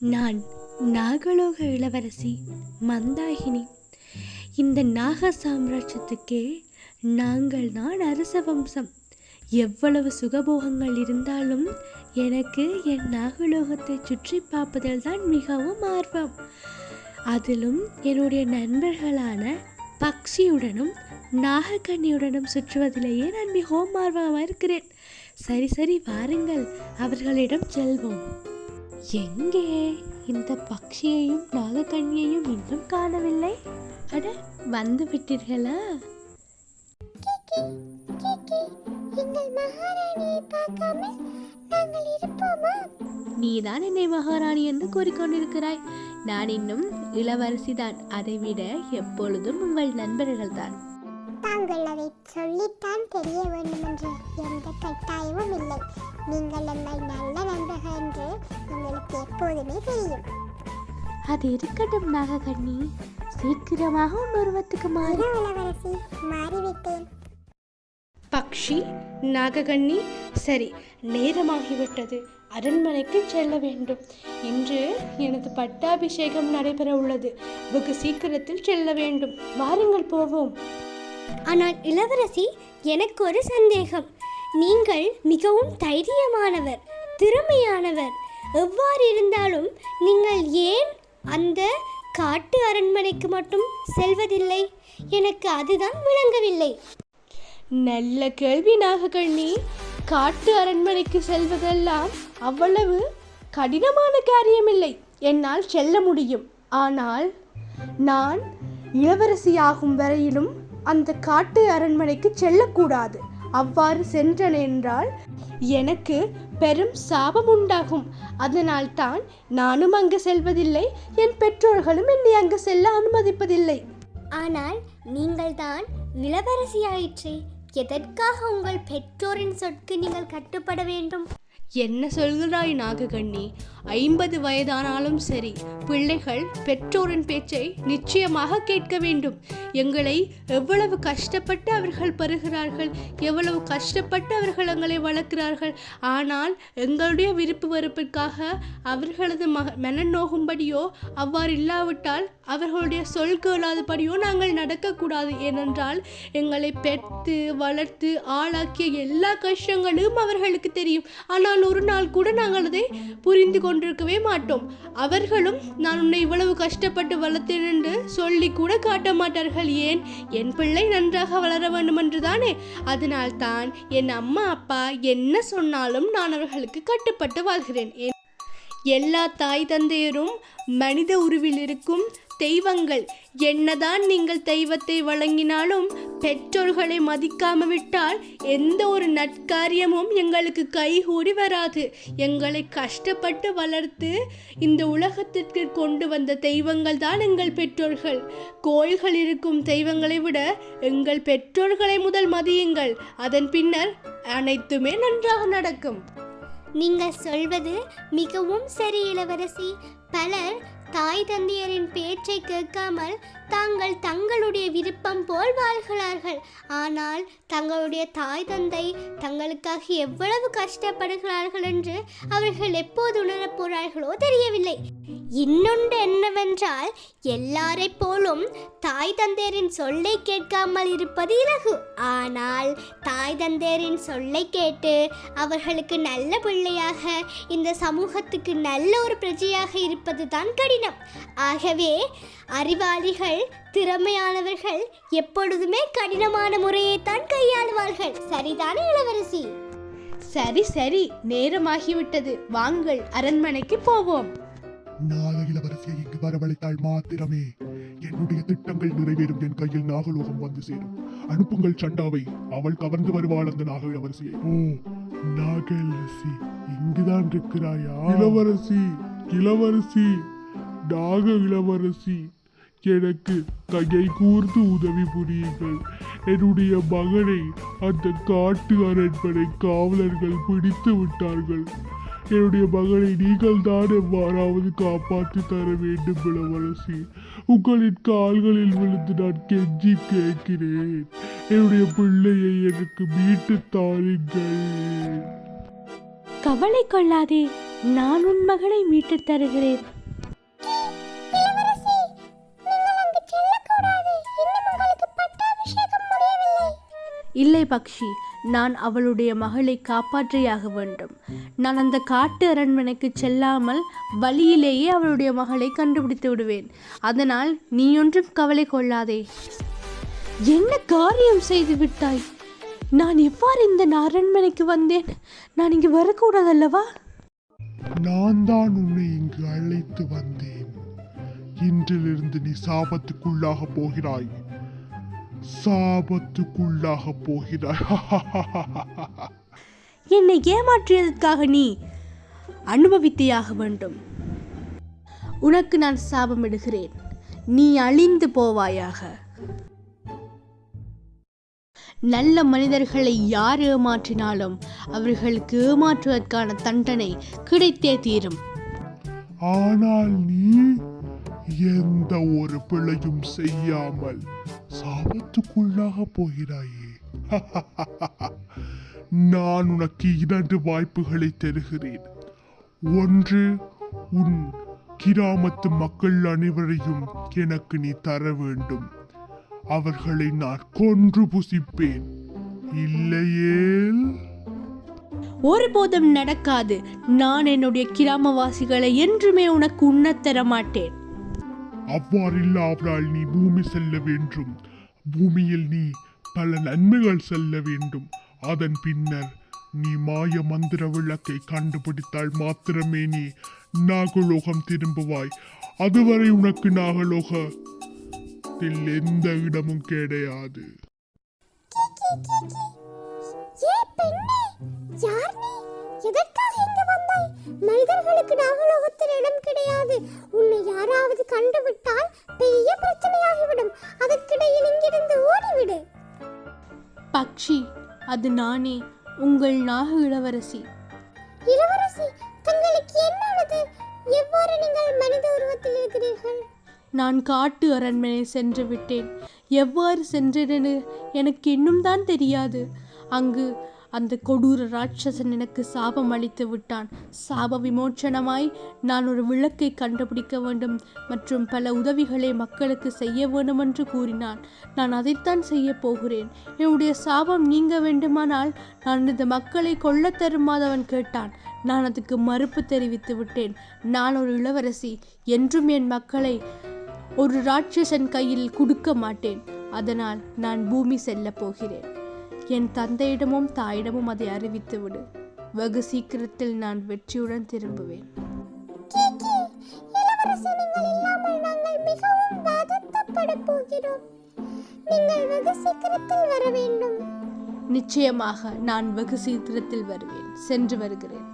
நான் நாகலோக இளவரசி மந்தாகினி. இந்த நாக சாம்ராஜ்யத்துக்கே நாங்கள் தான் அரச வம்சம். எவ்வளவு சுகபோகங்கள் இருந்தாலும் எனக்கு என் நாகலோகத்தை சுற்றி பார்ப்பதில் தான் மிகவும் ஆர்வம். அதிலும் என்னுடைய நண்பர்களான பக்ஷியுடனும் நாகக்கண்ணியுடனும் சுற்றுவதிலேயே நான் மிகவும் ஆர்வமாக இருக்கிறேன். சரி வாருங்கள், அவர்களிடம் செல்வோம். எங்கே இந்த பக்ஷியையும் நாகக்கண்ணியையும் இன்னும் காணவில்லை? அட, வந்து விட்டீர்களா? நீதான் என்னை மகாராணி என்று கூறிக்கொண்டிருக்கிறாய். நான் இன்னும் இளவரசிதான். அதைவிட எப்பொழுதும் உங்கள் நண்பர்கள் தான். தாங்கள் அதை சொல்லித்தான் தெரிய வேண்டும் என்று எந்த கட்டாயமும் இல்லை. நீங்கள் எங்கள் நல்ல நண்பர்கள் என்று எங்களுக்கு எப்போதுமே தெரியும். அது இருக்கட்டும் நாகக்கண்ணி, சீக்கிரமாக உருவத்துக்கு மாறி. இளவரசி, மாறிவிட்டேன். பக்ஷி, நாகக்கண்ணி, சரி, நேரமாகிவிட்டது. அரண்மனைக்கு செல்ல வேண்டும். இன்று எனது பட்டாபிஷேகம் நடைபெற உள்ளது. வெகு சீக்கிரத்தில் செல்ல வேண்டும். வாருங்கள், போவோம். ஆனால் இளவரசி, எனக்கு ஒரு சந்தேகம். நீங்கள் மிகவும் தைரியமானவர், திறமையானவர். எவ்வாறு இருந்தாலும் நீங்கள் ஏன் அந்த காட்டு அரண்மனைக்கு மட்டும் செல்வதில்லை? எனக்கு அதுதான் விளங்கவில்லை. நல்ல கேள்வி நாகக்கண்ணி. காட்டு அரண்மனைக்கு செல்வதெல்லாம் அவ்வளவு கடினமான காரியமில்லை. என்னால் செல்ல முடியும். ஆனால் நான் இளவரசியாகும் வரையிலும் அந்த காட்டு அரண்மனைக்கு செல்லக்கூடாது. அவ்வாறு சென்றேன் என்றால் எனக்கு பெரும் சாபம் உண்டாகும். அதனால் தான் நானும் அங்கு செல்வதில்லை. என் பெற்றோர்களும் என்னை அங்கு செல்ல அனுமதிப்பதில்லை. ஆனால் நீங்கள் தான் இளவரசியாயிற்றே, எதற்காக உங்கள் பெற்றோரின் சொற்கு நீங்கள் கட்டுப்பட வேண்டும்? என்ன சொல்கிறாய் நாகக்கண்ணி? 50 வயதானாலும் சரி, பிள்ளைகள் பெற்றோரின் பேச்சை நிச்சயமாக கேட்க வேண்டும். எங்களை எவ்வளவு கஷ்டப்பட்டு அவர்கள் பெறுகிறார்கள், எவ்வளவு கஷ்டப்பட்டு அவர்கள் எங்களை வளர்க்கிறார்கள். ஆனால் எங்களுடைய விருப்பு வெறுப்பிற்காக அவர்களது மனநோகும்படியோ அவ்வாறு இல்லாவிட்டால் அவர்களுடைய சொல் கேளாதபடியோ நாங்கள் நடக்கக்கூடாது. ஏனென்றால் எங்களை பெற்று வளர்த்து ஆளாக்கிய எல்லா கஷ்டங்களும் அவர்களுக்கு தெரியும். ஆனால் ஒரு நாள் கூட நாங்கள் அதை புரிந்து கொண்டிருக்கவே மாட்டோம். அவர்களும் நான் உன்னை இவ்வளவு கஷ்டப்பட்டு வளர்த்தேன் என்று சொல்லி கூட காட்ட மாட்டார்கள். ஏன்? என் பிள்ளை நன்றாக வளர வேண்டும் என்று தானே. அதனால் தான் என் அம்மா அப்பா என்ன சொன்னாலும் நான் அவர்களுக்கு கட்டுப்பட்டு வாழ்கிறேன். எல்லா தாய் தந்தையரும் மனித உருவில் இருக்கும் தெய்வங்கள். என்னதான் நீங்கள் தெய்வத்தை வழங்கினாலும் பெற்றோர்களை மதிக்காம விட்டால் எந்த ஒரு நற்காரியமும் எங்களுக்கு கைகூடி வராது. எங்களை கஷ்டப்பட்டு வளர்த்து இந்த உலகத்திற்கு கொண்டு வந்த தெய்வங்கள் தான் எங்கள் பெற்றோர்கள். கோயில்கள் இருக்கும் தெய்வங்களை விட எங்கள் பெற்றோர்களை முதல் மதியுங்கள். அதன் பின்னர் அனைத்துமே நன்றாக நடக்கும். நீங்கள் சொல்வது மிகவும் சரி இளவரசி. பலர் தாய் தந்தையரின் பேச்சை கேட்காமல் தங்களுடைய விருப்பம் போல் வாழ்கிறார்கள். ஆனால் தங்களுடைய தாய் தந்தை தங்களுக்காக எவ்வளவு கஷ்டப்படுகிறார்கள் என்று அவர்கள் எப்போது உணரப் போறார்களோ தெரியவில்லை. இன்னொன்று என்னவென்றால், எல்லாரை போலும் தாய் தந்தையரின் சொல்லை கேட்காமல் இருப்பது இலகு. ஆனால் தாய் தந்தையரின் சொல்லை கேட்டு அவர்களுக்கு நல்ல பிள்ளையாக, இந்த சமூகத்துக்கு நல்ல ஒரு பிரஜையாக இருப்பது தான் கடினம். ஆகவே அறிவாளிகள், திறமையானவர்கள் எப்பொழுதுமே கடினமான முறையைத்தான் கையாளுவார்கள். சரிதானே இளவரசி? சரி, நேரமாகிவிட்டது. வாங்கள், அரண்மனைக்கு போவோம். நாக இளவரசியை இங்கு வரவழைத்தால் மாத்திரமே என்னுடைய திட்டங்கள் நிறைவேறும். என் கையில் நாகலோகம் வந்து சேரும். அனுப்புங்கள் சண்டாவை, அவள் கவர்ந்து வருவாள் அந்த நாக இளவரசியை. ஓ, நாக இளவரசி இங்குதான் இருக்கிறாயா? இளவரசி, நாக இளவரசி, எனக்கு கையை கூர்ந்து உதவி புரியுங்கள். என்னுடைய மகனை அந்த காட்டு அரண்மனை காவலர்கள் பிடித்து விட்டார்கள். என்னுடைய மகனை நீங்கள் தான் எவ்வாறாவது காப்பாற்றி தர வேண்டும் இளவரசி. உங்களின் கால்களில் விழுந்து நான் கெஞ்சி கேட்கிறேன். என்னுடைய பிள்ளையை எனக்கு மீட்டு தாருங்கள். கவலை கொள்ளாதே, நான் உன் மகளை மீட்டுத் தருகிறேன். இளவரசி, நீங்கள் அங்கு செல்லக்கூடாது. இன்னும் உங்களுக்கு பட்டாபிஷேகம் முடியவில்லை. இல்லை பக்ஷி, நான் அவளுடைய மகளை காப்பாற்றியாக வேண்டும். நான் அந்த காட்டு அரண்மனைக்கு செல்லாமல் வழியிலேயே அவளுடைய மகளை கண்டுபிடித்து விடுவேன். அதனால் நீ ஒன்றும் கவலை கொள்ளாதே. என்ன காரியம் செய்து விட்டாய்? நான் எவ்வாறு இந்த அரண்மனைக்கு வந்தேன்? நான் இங்கு வரக்கூடாதல்லவா? நான் தான் உன்னை இங்கு அழைத்து வந்தேன். இன்றிலிருந்து நீ சாபத்துக்குள்ளாக போகிறாய். சாபத்துக்குள்ளாக போகிறாய். என்னை ஏமாற்றியதற்காக நீ அனுபவித்தியாக வேண்டும். உனக்கு நான் சாபமிடுகிறேன். நீ அழிந்து போவாயாக. நல்ல மனிதர்களை யார் ஏமாற்றினாலும் அவர்களுக்கு ஏமாற்றுவதற்கான தண்டனை கிடைத்தே தீரும். ஆனால் நீ எந்த ஒரு பிழையும் செய்யாமல் சாபத்துக்குள்ளாக போகிறாயே. நான் உனக்கு 2 வாய்ப்புகளை தருகிறேன். ஒன்று, உன் கிராமத்து மக்கள் அனைவரையும் எனக்கு நீ தர வேண்டும். அவர்களை நான் கொன்று புசிப்பேன். இல்லையேல் ஒருபோதும் நடக்காது. நான் என்னுடைய கிராமவாசிகளை என்றுமே உனக்கு உண்ணத் தர மாட்டேன். அவ்வாறில்லாவிட்டால் நீ பூமி செல்ல வேண்டும். பூமியில் நீ பல நன்மைகள் செல்ல வேண்டும். அதன் பின்னர் நீ மாய மந்திர விளக்கை கண்டுபிடித்தால் மாத்திரமே நீ நாகலோகம் திரும்புவாய். அதுவரை உனக்கு நாகலோகத்தில் எந்த இடமும் கிடையாது. எதற்காக இங்கு வந்தாய்? மனிதர்களுக்கு நாகலோகத்தில் இடம் கிடையாது. உன்னை யாராவது கண்டுவிட்டால் பெரிய பிரச்சனையாகிவிடும். அதற்கிடையில் இங்கிருந்து ஓடிவிடு. பக்ஷி, அது நானே, உங்கள் நாக இளவரசி. இளவரசி, தங்களுக்கு என்னானது? எவ்வாறு நீங்கள் மனித உருவத்தில் இருக்கிறீர்கள்? நான் காட்டு அரண்மனை சென்று விட்டேன். எவ்வாறு சென்றேன்னு எனக்கு இன்னும் தான் தெரியாது. அங்கு அந்த கொடூர ராட்சசன் எனக்கு சாபம் அளித்து விட்டான். சாப விமோச்சனமாய் நான் ஒரு விளக்கை கண்டுபிடிக்க வேண்டும் மற்றும் பல உதவிகளை மக்களுக்கு செய்ய வேண்டும் என்று கூறினான். நான் அதைத்தான் செய்ய போகிறேன். என்னுடைய சாபம் நீங்க வேண்டுமானால் நான் இந்த மக்களை கொல்ல தருமாதவன் கேட்டான். நான் அதுக்கு மறுப்பு தெரிவித்து விட்டேன். நான் ஒரு இளவரசி, என்றும் என் மக்களை ஒரு ராட்சசன் கையில் கொடுக்க மாட்டேன். அதனால் நான் பூமி செல்ல போகிறேன். என் தந்தையிடமும் தாயிடமும் அதை அறிவித்து விடு. வெகு சீக்கிரத்தில் நான் வெற்றியுடன் திரும்புவேன். இளவரசி, நீங்கள் இல்லாமல் நாங்கள் மிகவும் வருத்தப்பட போகிறோம். நீங்கள் வெகு சீக்கிரத்தில் வர வேண்டும். நிச்சயமாக நான் வெகு சீக்கிரத்தில் வருவேன். சென்று வருகிறேன்.